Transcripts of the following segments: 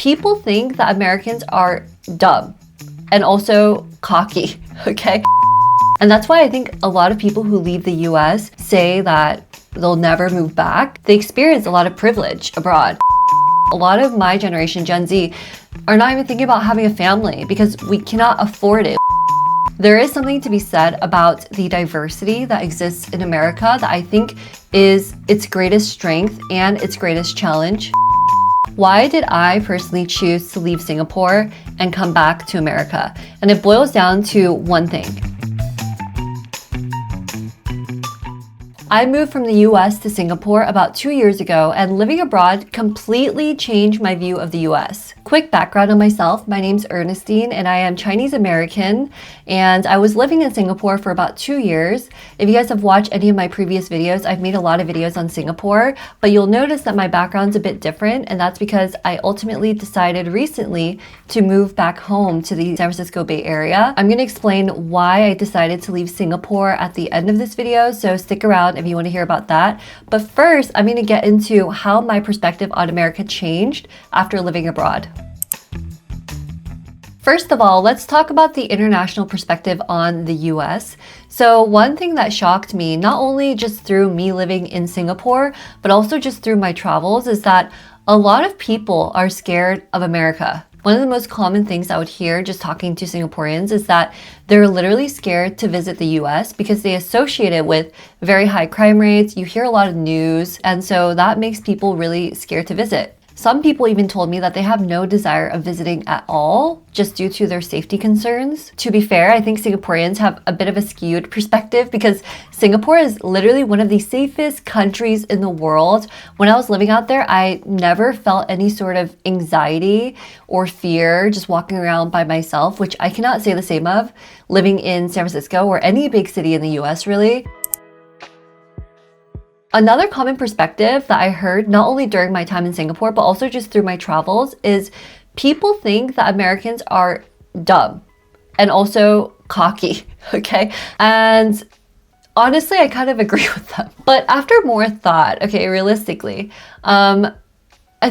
People think that Americans are dumb and also cocky, okay? And that's why I think a lot of people who leave the US say that they'll never move back. They experience a lot of privilege abroad. A lot of my generation, Gen Z, are not even thinking about having a family because we cannot afford it. There is something to be said about the diversity that exists in America that I think is its greatest strength and its greatest challenge. Why did I personally choose to leave Singapore and come back to America? And it boils down to one thing. I moved from the US to Singapore about 2 years ago, and living abroad completely changed my view of the US. Quick background on myself, my name's Ernestine and I am Chinese American, and I was living in Singapore for about 2 years. If you guys have watched any of my previous videos, I've made a lot of videos on Singapore, but you'll notice that my background's a bit different, and that's because I ultimately decided recently to move back home to the San Francisco Bay Area. I'm going to explain why I decided to leave Singapore at the end of this video, so stick around if you want to hear about that. But first, I'm going to get into how my perspective on America changed after living abroad. First of all, let's talk about the international perspective on the US. So one thing that shocked me, not only just through me living in Singapore, but also just through my travels, is that a lot of people are scared of America. One of the most common things I would hear just talking to Singaporeans is that they're literally scared to visit the US because they associate it with very high crime rates. You hear a lot of news, and so that makes people really scared to visit. Some people even told me that they have no desire of visiting at all just due to their safety concerns. To be fair, I think Singaporeans have a bit of a skewed perspective because Singapore is literally one of the safest countries in the world. When I was living out there, I never felt any sort of anxiety or fear just walking around by myself, which I cannot say the same of living in San Francisco or any big city in the US, really. Another common perspective that I heard not only during my time in Singapore, but also just through my travels is people think that Americans are dumb and also cocky, okay? And honestly, I kind of agree with them. But after more thought, okay, realistically, I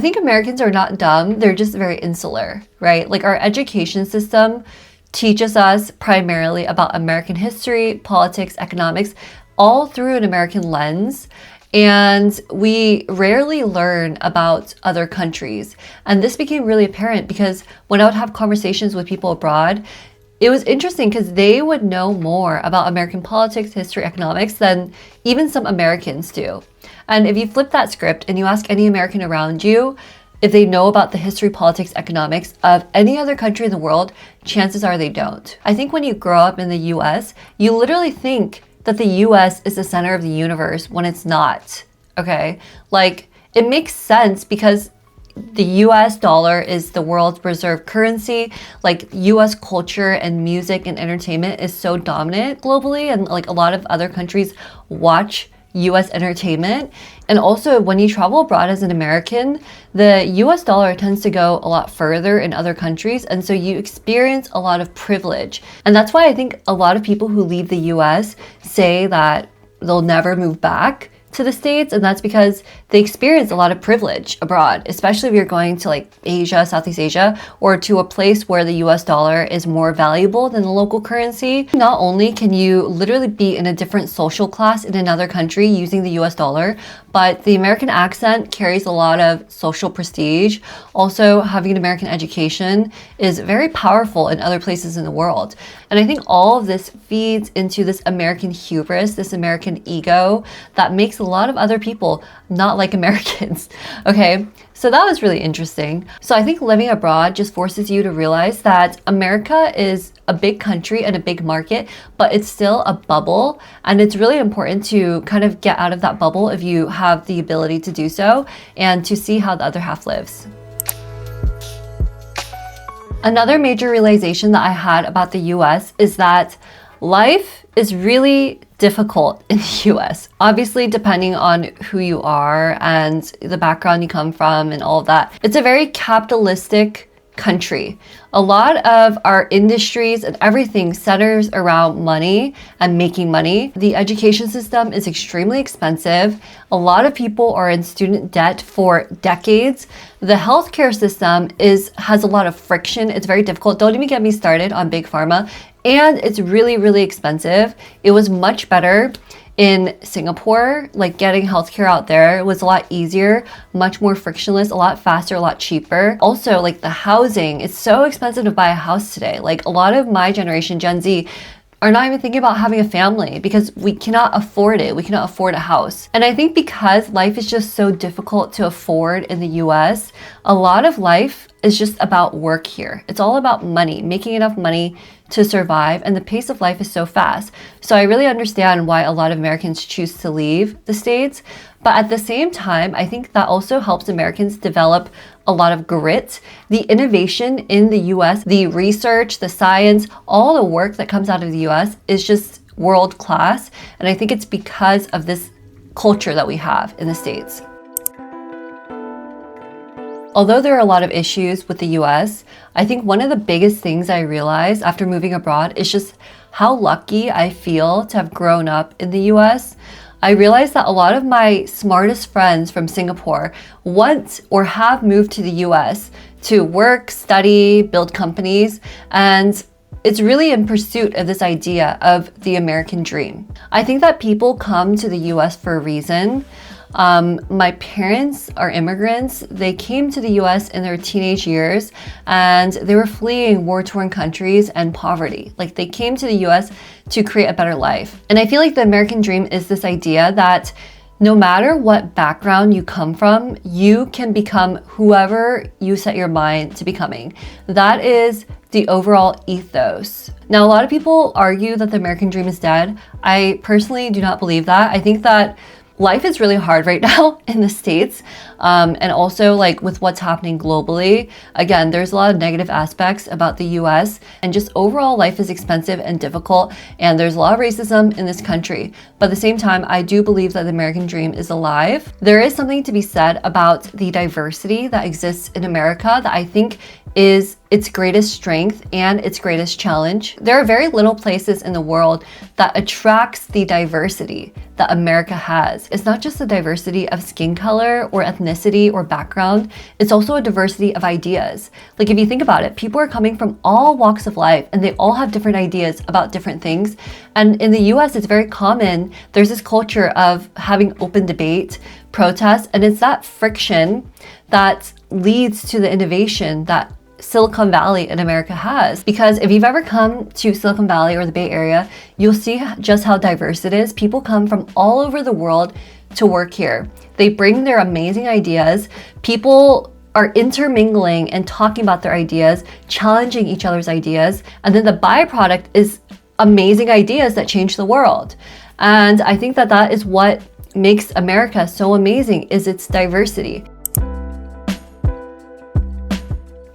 think Americans are not dumb, they're just very insular, right? Like our education system teaches us primarily about American history, politics, economics, all through an American lens. And we rarely learn about other countries. And this became really apparent because when I would have conversations with people abroad, it was interesting because they would know more about American politics, history, economics than even some Americans do. And if you flip that script and you ask any American around you if they know about the history, politics, economics of any other country in the world, chances are they don't. I think when you grow up in the US, you literally think that the US is the center of the universe when it's not, okay? Like, it makes sense because the US dollar is the world's reserve currency. Like, US culture and music and entertainment is so dominant globally, and like a lot of other countries watch US entertainment. And also when you travel abroad as an American, the US dollar tends to go a lot further in other countries, and so you experience a lot of privilege. And that's why I think a lot of people who leave the US say that they'll never move back to the States, and that's because they experience a lot of privilege abroad, especially if you're going to like Asia, Southeast Asia, or to a place where the US dollar is more valuable than the local currency. Not only can you literally be in a different social class in another country using the US dollar, but the American accent carries a lot of social prestige. Also, having an American education is very powerful in other places in the world. And I think all of this feeds into this American hubris, this American ego that makes a lot of other people not like Americans, okay? So that was really interesting. So I think living abroad just forces you to realize that America is a big country and a big market, but it's still a bubble. And it's really important to kind of get out of that bubble if you have the ability to do so and to see how the other half lives. Another major realization that I had about the US is that life is really difficult in the US. Obviously, depending on who you are and the background you come from and all of that. It's a very capitalistic country. A lot of our industries and everything centers around money and making money. The education system is extremely expensive. A lot of people are in student debt for decades. The healthcare system has a lot of friction. It's very difficult. Don't even get me started on big pharma. And it's really, really expensive. It was much better in Singapore. Like getting healthcare out there was a lot easier, much more frictionless, a lot faster, a lot cheaper. Also, like the housing, it's so expensive to buy a house today. Like a lot of my generation, Gen Z, are not even thinking about having a family because we cannot afford it. We cannot afford a house. And I think because life is just so difficult to afford in the US, a lot of life is just about work here. It's all about money, making enough money to survive, and the pace of life is so fast. So I really understand why a lot of Americans choose to leave the States. But at the same time, I think that also helps Americans develop a lot of grit. The innovation in the US, the research, the science, all the work that comes out of the US is just world class. And I think it's because of this culture that we have in the States. Although there are a lot of issues with the US, I think one of the biggest things I realized after moving abroad is just how lucky I feel to have grown up in the US. I realized that a lot of my smartest friends from Singapore want or have moved to the US to work, study, build companies, and it's really in pursuit of this idea of the American dream. I think that people come to the US for a reason. My parents are immigrants. They came to the US in their teenage years and they were fleeing war-torn countries and poverty. Like they came to the US to create a better life. And I feel like the American dream is this idea that no matter what background you come from, you can become whoever you set your mind to becoming. That is the overall ethos. Now, a lot of people argue that the American dream is dead. I personally do not believe that. I think that life is really hard right now in the States, and also like with what's happening globally. Again, there's a lot of negative aspects about the US, and just overall life is expensive and difficult, and there's a lot of racism in this country. But at the same time, I do believe that the American dream is alive. There is something to be said about the diversity that exists in America that I think is its greatest strength and its greatest challenge. There are very little places in the world that attracts the diversity that America has. It's not just the diversity of skin color or ethnicity or background, it's also a diversity of ideas. Like if you think about it, people are coming from all walks of life and they all have different ideas about different things. And in the US, it's very common. There's this culture of having open debate, protest, and it's that friction that leads to the innovation that Silicon Valley in America has. Because if you've ever come to Silicon Valley or the Bay Area, you'll see just how diverse it is. People come from all over the world to work here. They bring their amazing ideas. People are intermingling and talking about their ideas, challenging each other's ideas, and then the byproduct is amazing ideas that change the world. And I think that that is what makes America so amazing, is its diversity.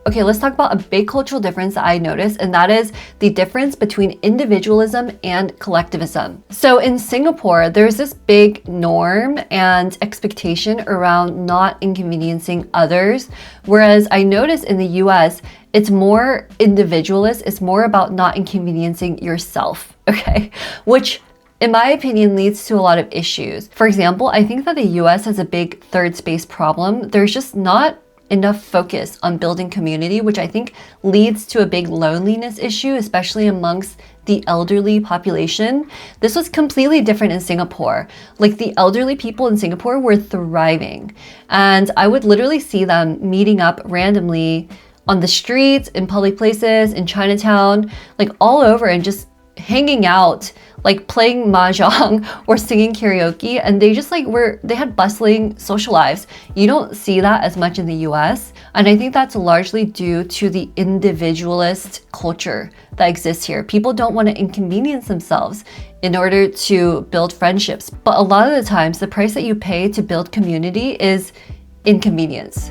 Okay, let's talk about a big cultural difference that I noticed, and that is the difference between individualism and collectivism. So in Singapore, there's this big norm and expectation around not inconveniencing others, whereas I noticed in the US, it's more individualist, it's more about not inconveniencing yourself, okay? Which in my opinion, leads to a lot of issues. For example, I think that the US has a big third space problem. There's just not enough focus on building community, which I think leads to a big loneliness issue, especially amongst the elderly population. This was completely different in Singapore. Like the elderly people in Singapore were thriving, and I would literally see them meeting up randomly on the streets, in public places, in Chinatown, like all over, and just hanging out, like playing mahjong or singing karaoke, and they just they had bustling social lives. You don't see that as much in the US, and I think that's largely due to the individualist culture that exists here. People don't want to inconvenience themselves in order to build friendships, but a lot of the times the price that you pay to build community is inconvenience.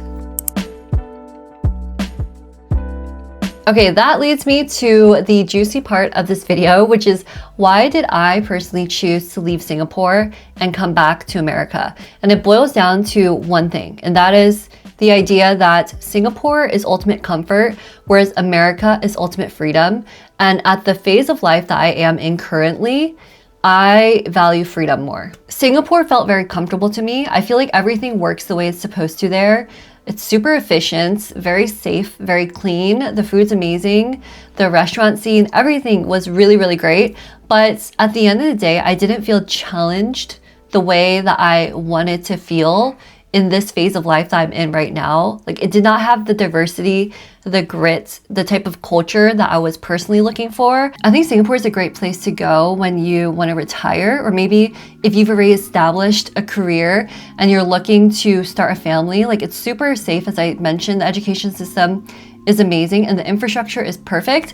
Okay, that leads me to the juicy part of this video, which is why did I personally choose to leave Singapore and come back to America? And it boils down to one thing, and that is The idea that Singapore is ultimate comfort, whereas America is ultimate freedom. And at the phase of life that I am in currently, I value freedom more. Singapore felt very comfortable to me. I feel like everything works the way it's supposed to there. It's super efficient, very safe, very clean. The food's amazing. The restaurant scene, everything was really, really great. But at the end of the day, I didn't feel challenged the way that I wanted to feel in this phase of life that I'm in right now. Like, it did not have the diversity, the grit, the type of culture that I was personally looking for. I think Singapore is a great place to go when you want to retire, or maybe if you've already established a career and you're looking to start a family. Like, it's super safe. As I mentioned, the education system is amazing and the infrastructure is perfect.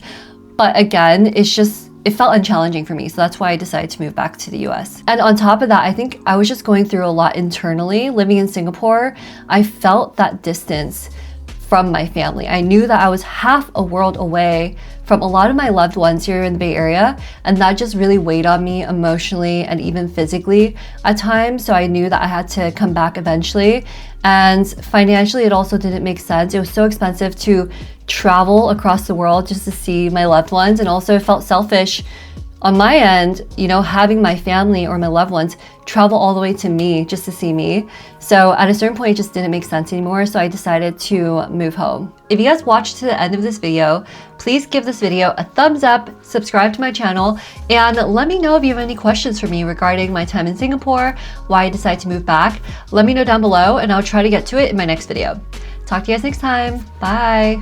But again, it felt unchallenging for me. So that's why I decided to move back to the US. And on top of that, I think I was just going through a lot internally. Living in Singapore, I felt that distance from my family. I knew that I was half a world away from a lot of my loved ones here in the Bay Area, and that just really weighed on me emotionally and even physically at times. So I knew that I had to come back eventually. And financially, it also didn't make sense. It was so expensive to travel across the world just to see my loved ones, and also it felt selfish on my end, you know, having my family or my loved ones travel all the way to me just to see me. So at a certain point, it just didn't make sense anymore. So I decided to move home. If you guys watched to the end of this video, please give this video a thumbs up, subscribe to my channel, and let me know if you have any questions for me regarding my time in Singapore, why I decided to move back. Let me know down below and I'll try to get to it in my next video. Talk to you guys next time. Bye.